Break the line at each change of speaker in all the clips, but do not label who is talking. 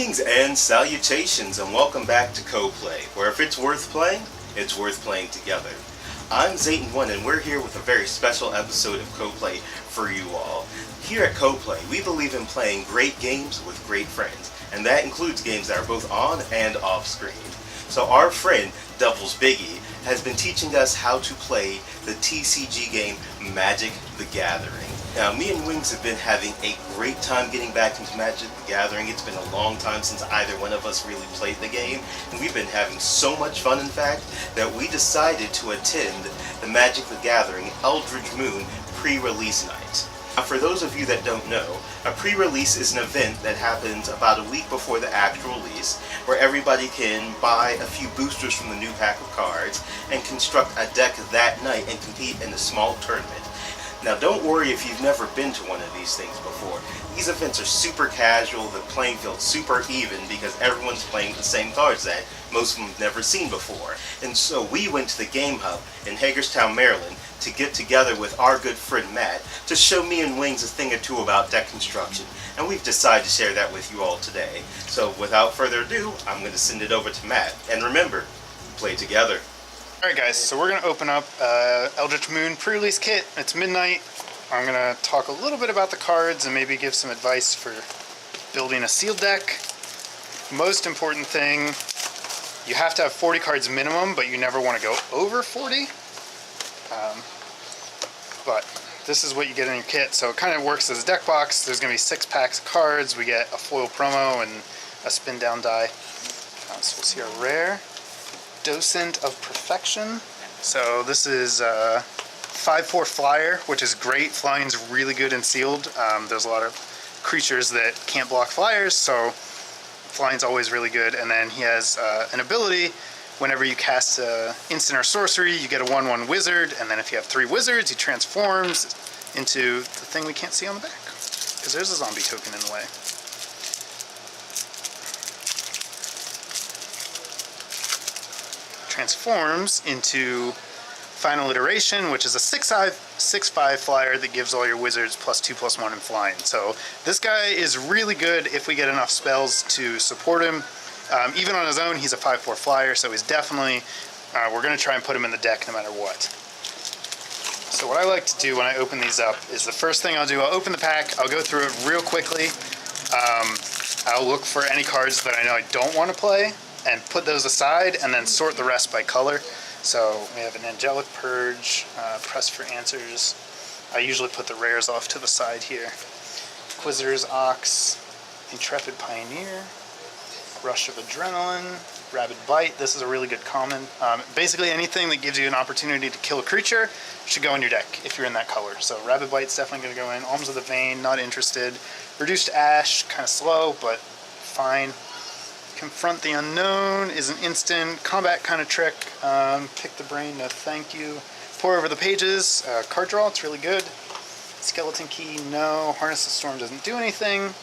Greetings and salutations, and welcome back to CoPlay, where if it's worth playing together. I'm Zayton1, and we're here with a very special episode of CoPlay for you all. Here at CoPlay, we believe in playing great games with great friends, and that includes games that are both on and off screen. So our friend, Devil's Biggie, has been teaching us how to play the TCG game Magic the Gathering. Now, me and Wings have been having a great time getting back into Magic the Gathering. It's been a long time since either one of us really played the game, and we've been having so much fun, in fact, that we decided to attend the Magic the Gathering Eldritch Moon pre-release night. Now, for those of you that don't know, a pre-release is an event that happens about a week before the actual release, where everybody can buy a few boosters from the new pack of cards and construct a deck that night and compete in a small tournament. Now, don't worry if you've never been to one of these things before. These events are super casual, the playing field's super even because everyone's playing the same cards that most of them have never seen before. And so we went to the Game Hub in Hagerstown, Maryland to get together with our good friend Matt to show me and Wings a thing or two about deck construction. And we've decided to share that with you all today. So without further ado, I'm going to send it over to Matt. And remember, play together.
Alright guys, so we're going to open up Eldritch Moon pre-release kit. It's midnight. I'm going to talk a little bit about the cards and maybe give some advice for building a sealed deck. Most important thing, you have to have 40 cards minimum, but you never want to go over 40. But this is what you get in your kit. So it kind of works as a deck box. There's going to be 6 packs of cards. We get a foil promo and a spin down die. So we'll see our rare. Docent of Perfection. So this is a 5/4 flyer, which is great. Flying's really good in sealed. There's a lot of creatures that can't block flyers, so flying's always really good. And then he has an ability, whenever you cast an instant or sorcery, you get a 1/1 wizard, and then if you have 3 wizards, he transforms into the thing we can't see on the back, because there's a zombie token in the way. Transforms into Final Iteration, which is a 6/5 flyer that gives all your wizards +2/+1 in flying. So this guy is really good if we get enough spells to support him. Even on his own, he's a 5/4 flyer, so he's definitely, we're going to try and put him in the deck no matter what. So what I like to do when I open these up is the first thing I'll do, I'll open the pack, I'll go through it real quickly. I'll look for any cards that I know I don't want to play and put those aside, and then sort the rest by color. So we have an Angelic Purge, Press for Answers. I usually put the rares off to the side here. Inquisitor's Ox, Intrepid Pioneer, Rush of Adrenaline, Rabid Bite. This is a really good common. Basically anything that gives you an opportunity to kill a creature should go in your deck if you're in that color. So Rabid Bite's definitely going to go in. Alms of the Vein, not interested. Reduced Ash, kind of slow, but fine. Confront the Unknown is an instant combat kind of trick. Pick the Brain, no thank you. Pour Over the Pages, card draw, it's really good. Skeleton Key, no. Harness the Storm doesn't do anything.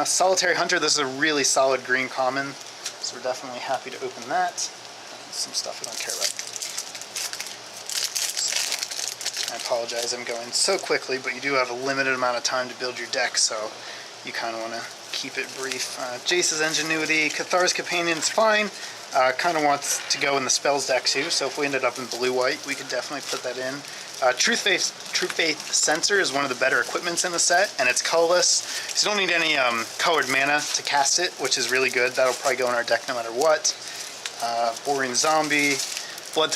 Solitary Hunter, this is a really solid green common, so we're definitely happy to open that. Some stuff we don't care about. I apologize, I'm going so quickly, but you do have a limited amount of time to build your deck, so you kind of want to keep it brief. Jace's Ingenuity, Cathar's Companion's fine. Kind of wants to go in the spells deck too, so if we ended up in blue-white, we could definitely put that in. Truth Faith Sensor is one of the better equipments in the set, and it's colorless, so you don't need any colored mana to cast it, which is really good. That'll probably go in our deck no matter what. Boring Zombie, Blood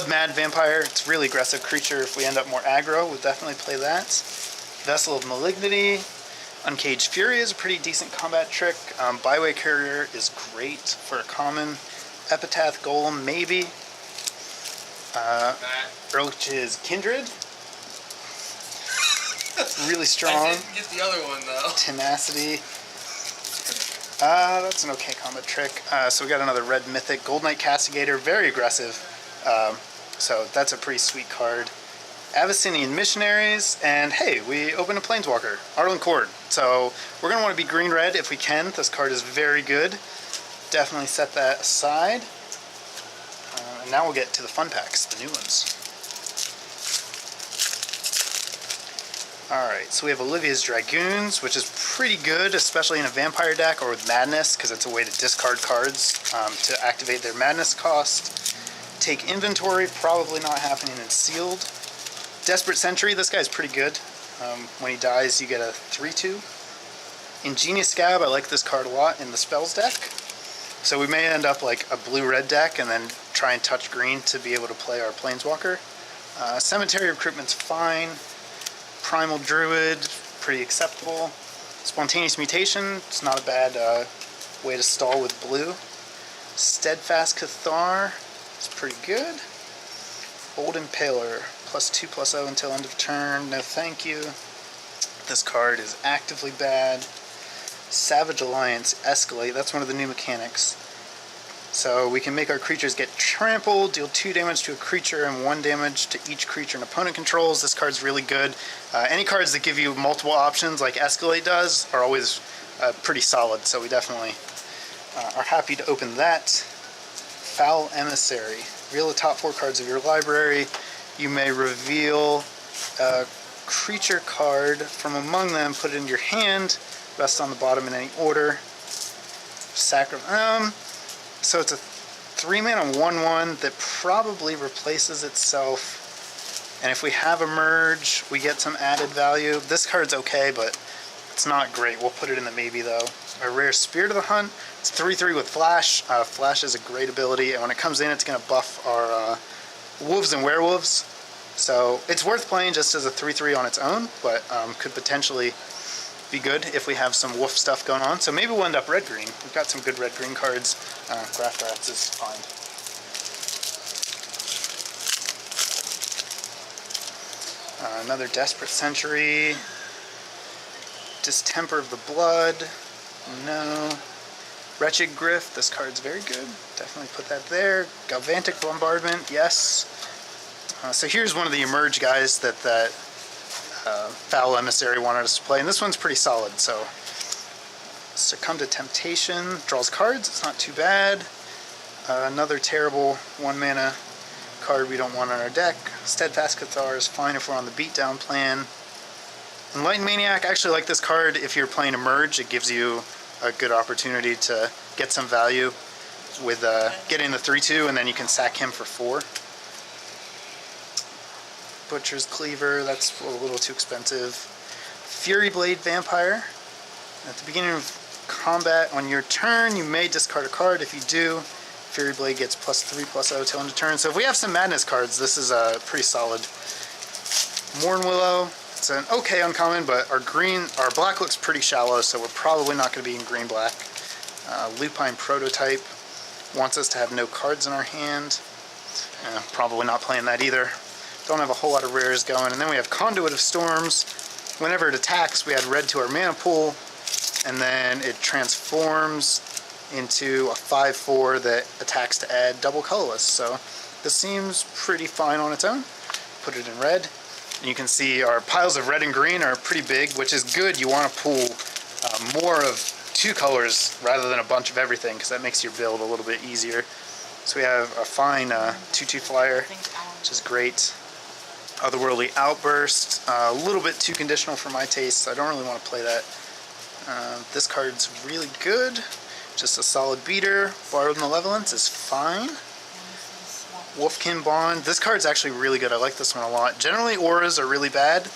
Mad Vampire. It's a really aggressive creature. If we end up more aggro, we'll definitely play that. Vessel of Malignity. Uncaged Fury is a pretty decent combat trick. Byway Courier is great for a common. Epitaph Golem, maybe. Earl's Kindred. Really strong.
I didn't get the other one though.
Tenacity. That's an okay combat trick. So we got another red mythic. Gold Knight Castigator, very aggressive. So that's a pretty sweet card. Abyssinian Missionaries, and hey, we open a Planeswalker, Arlen Cord. So we're going to want to be green-red if we can. This card is very good. Definitely set that aside. And now we'll get to the fun packs, the new ones. Alright, so we have Olivia's Dragoons, which is pretty good, especially in a vampire deck or with Madness, because it's a way to discard cards to activate their Madness cost. Take Inventory, probably not happening in Sealed. Desperate Sentry, this guy's pretty good. When he dies, you get a 3/2. Ingenious Scab, I like this card a lot in the Spells deck. So we may end up like a blue-red deck and then try and touch green to be able to play our Planeswalker. Cemetery Recruitment's fine. Primal Druid, pretty acceptable. Spontaneous Mutation, it's not a bad way to stall with blue. Steadfast Cathar, it's pretty good. Bold Impaler, +2/+0 until end of turn, no thank you. This card is actively bad. Savage Alliance, Escalate, that's one of the new mechanics. So we can make our creatures get trampled, deal 2 damage to a creature and 1 damage to each creature an opponent controls. This card's really good. Any cards that give you multiple options like Escalate does are always pretty solid, so we definitely are happy to open that. Foul Emissary. Reveal the top 4 cards of your library. You may reveal a creature card from among them, put it in your hand, rest on the bottom in any order. So it's a 3-mana 1/1 that probably replaces itself. And if we have a merge, we get some added value. This card's okay, but it's not great. We'll put it in the maybe though. A rare Spirit of the Hunt. It's 3/3 with Flash. Flash is a great ability, and when it comes in, it's going to buff our Wolves and Werewolves. So it's worth playing just as a 3/3 on its own, but could potentially be good if we have some wolf stuff going on. So maybe we'll end up red-green. We've got some good red-green cards. Graft Rats is fine. Another Desperate Sentry. Distemper of the Blood. No. Wretched Griff. This card's very good. Definitely put that there. Galvantic Bombardment. Yes. So here's one of the Emerge guys that Foul Emissary wanted us to play, and this one's pretty solid. So Succumb to Temptation, draws cards, it's not too bad. Another terrible 1-mana card we don't want on our deck. Steadfast Cathar is fine if we're on the beatdown plan. Enlightened Maniac, I actually like this card if you're playing Emerge. It gives you a good opportunity to get some value with getting the 3/2, and then you can sack him for 4. Butcher's Cleaver, that's a little too expensive. Fury Blade Vampire. At the beginning of combat on your turn, you may discard a card. If you do, Fury Blade gets +3/+0 till end of turn. So if we have some Madness cards, this is pretty solid. Morn Willow, it's an okay uncommon, but our black looks pretty shallow, so we're probably not going to be in green-black. Lupine Prototype wants us to have no cards in our hand. Probably not playing that either. Don't have a whole lot of rares going. And then we have Conduit of Storms. Whenever it attacks, we add red to our mana pool, and then it transforms into a 5/4 that attacks to add double colorless. So this seems pretty fine on its own. Put it in red. And you can see our piles of red and green are pretty big, which is good. You want to pool more of 2 colors rather than a bunch of everything, because that makes your build a little bit easier. So we have a fine 2/2 flyer, which is great. Otherworldly Outburst, a little bit too conditional for my taste, so I don't really want to play that. This card's really good, just a solid beater. Borrowed Malevolence is fine. Wolfkin Bond, this card's actually really good, I like this one a lot. Generally auras are really bad,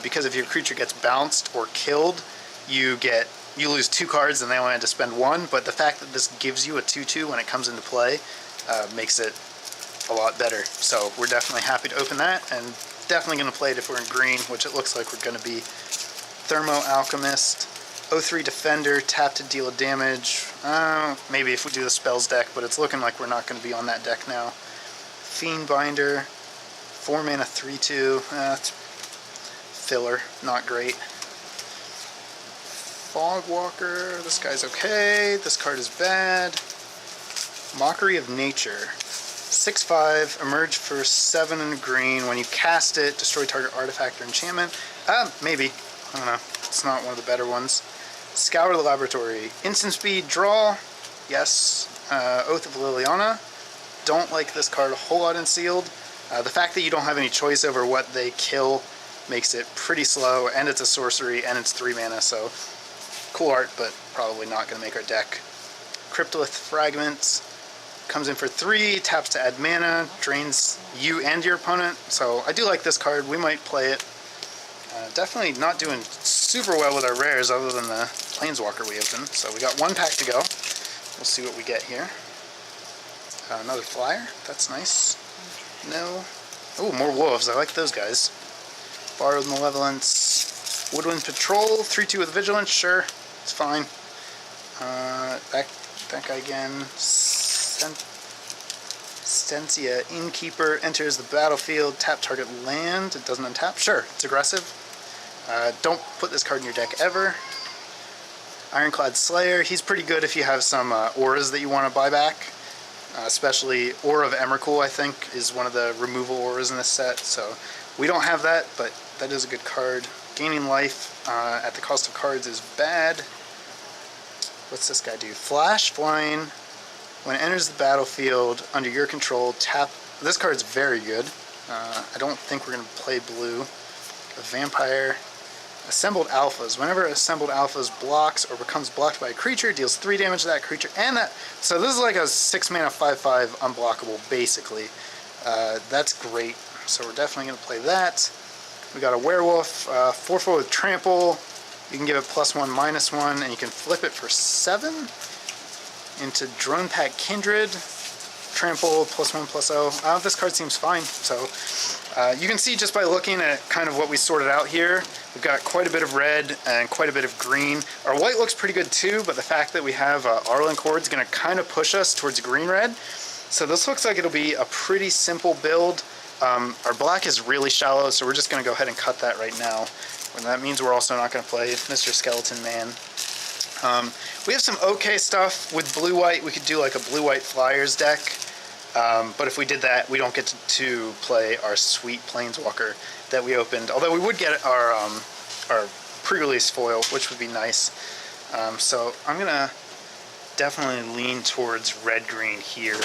because if your creature gets bounced or killed, you lose 2 cards and they only had to spend 1, but the fact that this gives you a 2/2 when it comes into play makes it a lot better. So we're definitely happy to open that, and definitely going to play it if we're in green, which it looks like we're going to be. Thermo Alchemist, 0/3 Defender, tap to deal damage. Maybe if we do the spells deck, but it's looking like we're not going to be on that deck now. Fiendbinder, 4-mana 3/2. It's filler, not great. Fogwalker, this guy's okay. This card is bad. Mockery of Nature. 6/5, emerge for 7 in green. When you cast it, destroy target artifact or enchantment. Maybe. I don't know. It's not one of the better ones. Scour the Laboratory. Instant speed, draw. Yes. Oath of Liliana. Don't like this card a whole lot in Sealed. The fact that you don't have any choice over what they kill makes it pretty slow, and it's a sorcery, and it's 3 mana, so cool art, but probably not going to make our deck. Cryptolith Fragments comes in for 3, taps to add mana, drains you and your opponent, so I do like this card. We might play it. Definitely not doing super well with our rares other than the Planeswalker we opened, so we got 1 pack to go. We'll see what we get here. Another flyer, that's nice. No. Oh, more wolves, I like those guys. Borrowed Malevolence. Woodwind Patrol, 3/2 with Vigilance, sure, it's fine. That guy again. Stensia Innkeeper enters the battlefield, tap target land, it doesn't untap, sure, it's aggressive. Don't put this card in your deck ever. Ironclad Slayer, he's pretty good if you have some auras that you want to buy back. Especially Aura of Emrakul, I think, is one of the removal auras in this set, so we don't have that, but that is a good card. Gaining life at the cost of cards is bad. What's this guy do? Flash, flying. When it enters the battlefield under your control, tap. This card's very good. I don't think we're going to play blue. A Vampire. Assembled Alphas. Whenever Assembled Alphas blocks or becomes blocked by a creature, deals 3 damage to that creature and that. So this is like a 6 mana 5/5 unblockable, basically. That's great. So we're definitely going to play that. We got a Werewolf, 4/4 with Trample. You can give it +1/-1, and you can flip it for 7 into Drone Pack Kindred. Trample, +1/+0. This card seems fine. So you can see just by looking at kind of what we sorted out here, we've got quite a bit of red and quite a bit of green. Our white looks pretty good too, but the fact that we have Arlen Cord is going to kind of push us towards green-red. So this looks like it'll be a pretty simple build. Our black is really shallow, so we're just going to go ahead and cut that right now. And that means we're also not going to play Mr. Skeleton Man. We have some okay stuff with blue-white. We could do like a blue-white Flyers deck. But if we did that, we don't get to play our sweet Planeswalker that we opened. Although we would get our pre-release foil, which would be nice. So I'm going to definitely lean towards red-green here.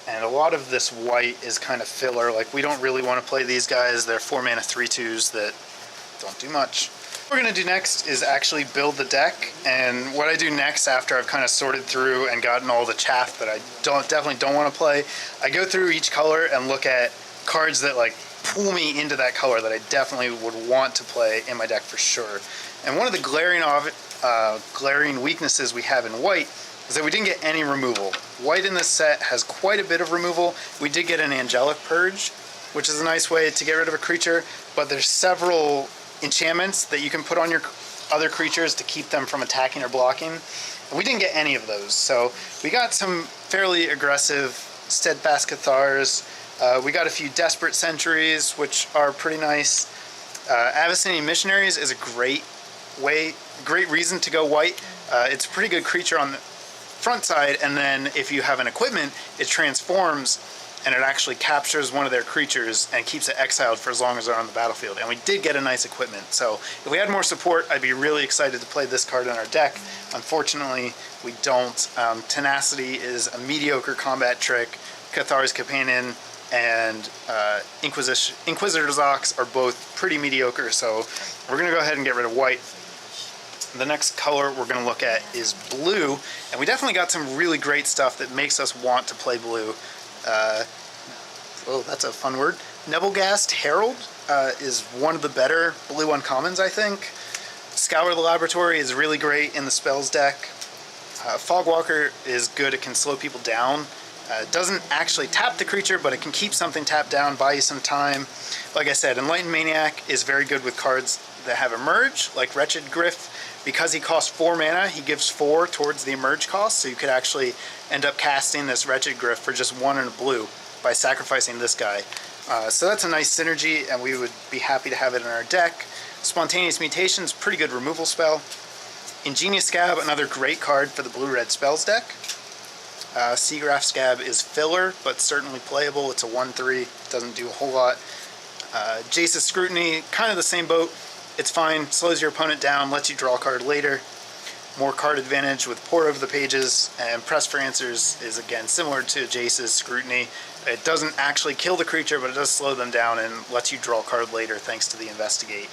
And a lot of this white is kind of filler. Like, we don't really want to play these guys. They're 4 mana 3/2s that don't do much. What we're going to do next is actually build the deck. And what I do next after I've kind of sorted through and gotten all the chaff that I definitely don't want to play, I go through each color and look at cards that like pull me into that color that I definitely would want to play in my deck for sure. And one of the glaring weaknesses we have in white is that we didn't get any removal. White in this set has quite a bit of removal. We did get an Angelic Purge, which is a nice way to get rid of a creature, but there's several enchantments that you can put on your other creatures to keep them from attacking or blocking. And we didn't get any of those, so we got some fairly aggressive Steadfast Cathars. We got a few Desperate Sentries, which are pretty nice. Abyssinian Missionaries is a great reason to go white. It's a pretty good creature on the front side, and then if you have an equipment, it transforms and it actually captures one of their creatures and keeps it exiled for as long as they're on the battlefield. And we did get a nice equipment, so if we had more support, I'd be really excited to play this card in our deck. Unfortunately, we don't. Tenacity is a mediocre combat trick. Cathar's Companion and Inquisitor's Ox are both pretty mediocre, so we're going to go ahead and get rid of white. The next color we're going to look at is blue, and we definitely got some really great stuff that makes us want to play blue. Oh, that's a fun word. Nebelgast Herald is one of the better blue uncommons, I think. Scour the Laboratory is really great in the spells deck. Fogwalker is good, it can slow people down. It doesn't actually tap the creature, but it can keep something tapped down, buy you some time. Like I said, Enlightened Maniac is very good with cards that have Emerge, like Wretched Griff. Because he costs 4 mana, he gives 4 towards the Emerge cost, so you could actually end up casting this Wretched Griff for just 1 and a blue by sacrificing this guy. So that's a nice synergy, and we would be happy to have it in our deck. Spontaneous Mutations, pretty good removal spell. Ingenious Scab, another great card for the blue-red spells deck. Seagraph Scab is filler, but certainly playable. It's a 1/3, doesn't do a whole lot. Jace's Scrutiny, kind of the same boat. It's fine, slows your opponent down, lets you draw a card later. more card advantage with Pore Over the Pages, and Press for Answers is again similar to Jace's Scrutiny. It doesn't actually kill the creature, but it does slow them down and lets you draw a card later thanks to the Investigate.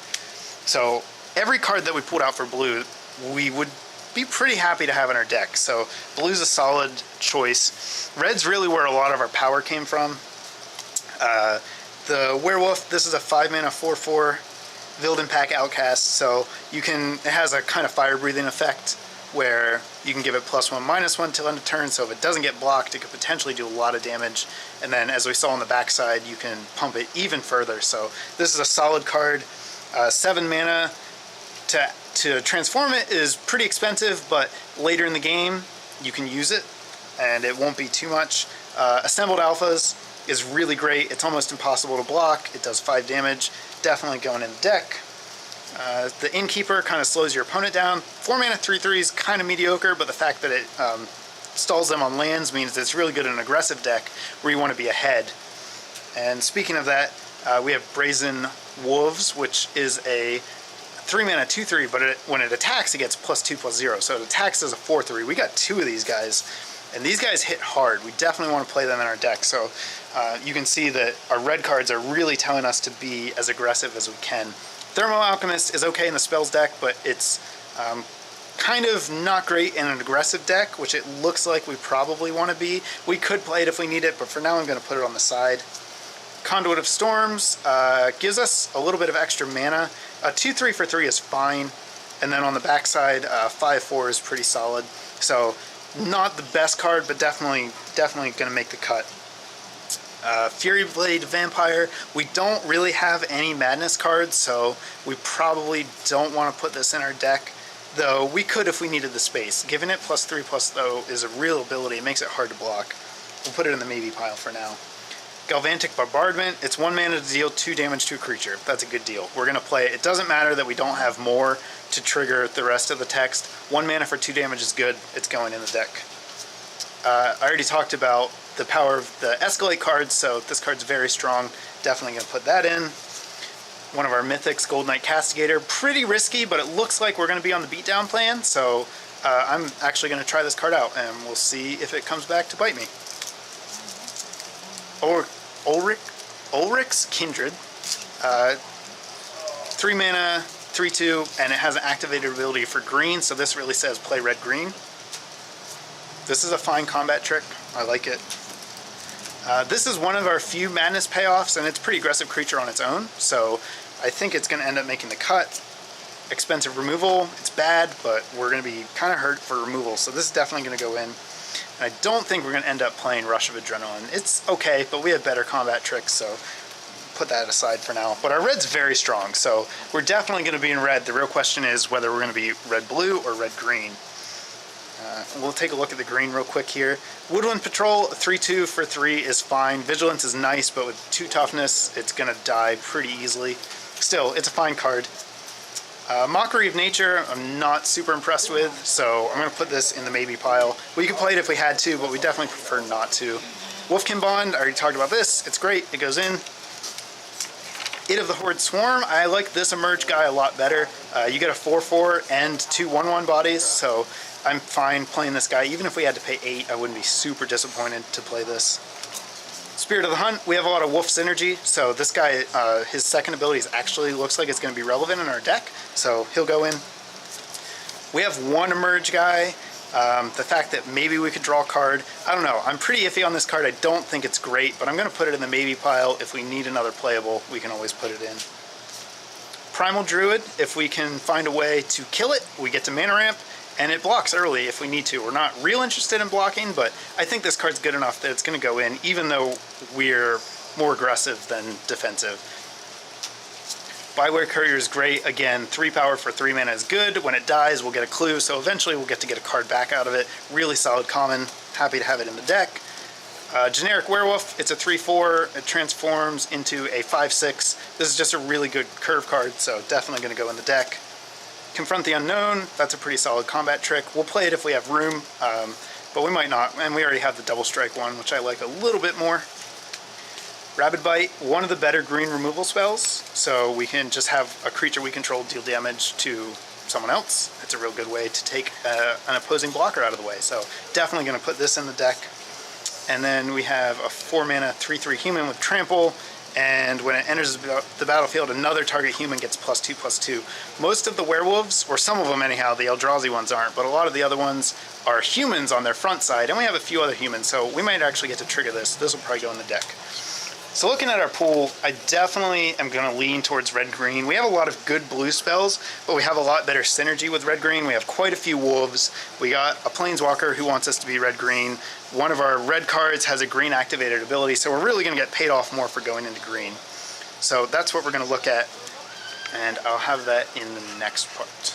So every card that we pulled out for blue, we would be pretty happy to have in our deck. So blue's a solid choice. Red's really where a lot of our power came from. The Werewolf, this is a 5-mana 4/4 Vilden Pack Outcast, so it has a kind of fire breathing effect where you can give it +1/-1 till end of turn, so if it doesn't get blocked, it could potentially do a lot of damage. And then, as we saw on the backside, you can pump it even further. So this is a solid card. 7 mana to transform it is pretty expensive, but later in the game, you can use it, and it won't be too much. Assembled Alphas is really great. It's almost impossible to block. It does 5 damage. Definitely going in the deck. The Innkeeper kind of slows your opponent down. 4-mana 3/3 is kind of mediocre, but the fact that it stalls them on lands means that it's really good in an aggressive deck where you want to be ahead. And speaking of that, we have Brazen Wolves, which is a 3-mana 2/3, but when it attacks, it gets +2/+0. So it attacks as a 4/3. We got 2 of these guys, and these guys hit hard. We definitely want to play them in our deck. So you can see that our red cards are really telling us to be as aggressive as we can. Thermo Alchemist is okay in the spells deck, but it's kind of not great in an aggressive deck, which it looks like we probably want to be. We could play it if we need it, but for now I'm going to put it on the side. Conduit of Storms gives us a little bit of extra mana. 2/3 for 3 is fine, and then on the backside, 5/4 is pretty solid. So not the best card, but definitely going to make the cut. Fury Blade Vampire, we don't really have any Madness cards, so we probably don't want to put this in our deck, though we could if we needed the space. Giving it +3/+ though is a real ability. It makes it hard to block. We'll put it in the maybe pile for now. Galvantic Bombardment, it's 1 mana to deal 2 damage to a creature. That's a good deal. We're going to play it. It doesn't matter that we don't have more to trigger the rest of the text. 1 mana for 2 damage is good. It's going in the deck. I already talked about the power of the Escalate cards, so this card's very strong. Definitely going to put that in. One of our Mythics, Gold Knight Castigator. Pretty risky, but it looks like we're going to be on the beatdown plan, so I'm actually going to try this card out, and we'll see if it comes back to bite me. Ulrich's Kindred. 3 mana, 3/2, and it has an activated ability for green, so this really says play red-green. This is a fine combat trick. I like it. This is one of our few Madness payoffs, and it's a pretty aggressive creature on its own, so I think it's going to end up making the cut. Expensive removal. It's bad, but we're going to be kind of hurt for removal, so this is definitely going to go in. And I don't think we're going to end up playing Rush of Adrenaline. It's okay, but we have better combat tricks, so put that aside for now. But our red's very strong, so we're definitely going to be in red. The real question is whether we're going to be red-blue or red-green. We'll take a look at the green real quick here. Woodland Patrol, 3/2 for 3 is fine. Vigilance is nice, but with 2 toughness, it's going to die pretty easily. Still, it's a fine card. Mockery of Nature, I'm not super impressed with, so I'm going to put this in the maybe pile. We could play it if we had to, but we definitely prefer not to. Wolfkin Bond, I already talked about this. It's great. It goes in. Id of the Horde Swarm, I like this Emerge guy a lot better. You get a 4/4 and 2 1/1 bodies, so I'm fine playing this guy. Even if we had to pay 8, I wouldn't be super disappointed to play this. Spirit of the Hunt, we have a lot of wolf synergy, so this guy, his second ability actually looks like it's going to be relevant in our deck, so he'll go in. We have 1 Emerge guy. The fact that maybe we could draw a card, I don't know. I'm pretty iffy on this card. I don't think it's great, but I'm going to put it in the maybe pile. If we need another playable, we can always put it in. Primal Druid, if we can find a way to kill it, we get to mana ramp, and it blocks early if we need to. We're not real interested in blocking, but I think this card's good enough that it's going to go in, even though we're more aggressive than defensive. Byware Courier is great. Again, 3 power for 3 mana is good. When it dies, we'll get a clue, so eventually we'll get to get a card back out of it. Really solid common. Happy to have it in the deck. Generic Werewolf, it's a 3/4. It transforms into a 5/6. This is just a really good curve card, so definitely going to go in the deck. Confront the Unknown, that's a pretty solid combat trick. We'll play it if we have room, but we might not, and we already have the Double Strike one, which I like a little bit more. Rabid Bite, one of the better green removal spells, so we can just have a creature we control deal damage to someone else. It's a real good way to take an opposing blocker out of the way. So definitely going to put this in the deck. And then we have a 4-mana 3/3 human with trample, and when it enters the battlefield, another target human gets +2/+2. Most of the werewolves, or some of them anyhow, the Eldrazi ones aren't, but a lot of the other ones are humans on their front side, and we have a few other humans, so we might actually get to trigger this. This will probably go in the deck. So looking at our pool, I definitely am going to lean towards red-green. We have a lot of good blue spells, but we have a lot better synergy with red-green. We have quite a few wolves. We got a planeswalker who wants us to be red-green. One of our red cards has a green activated ability, so we're really going to get paid off more for going into green. So that's what we're going to look at, and I'll have that in the next part.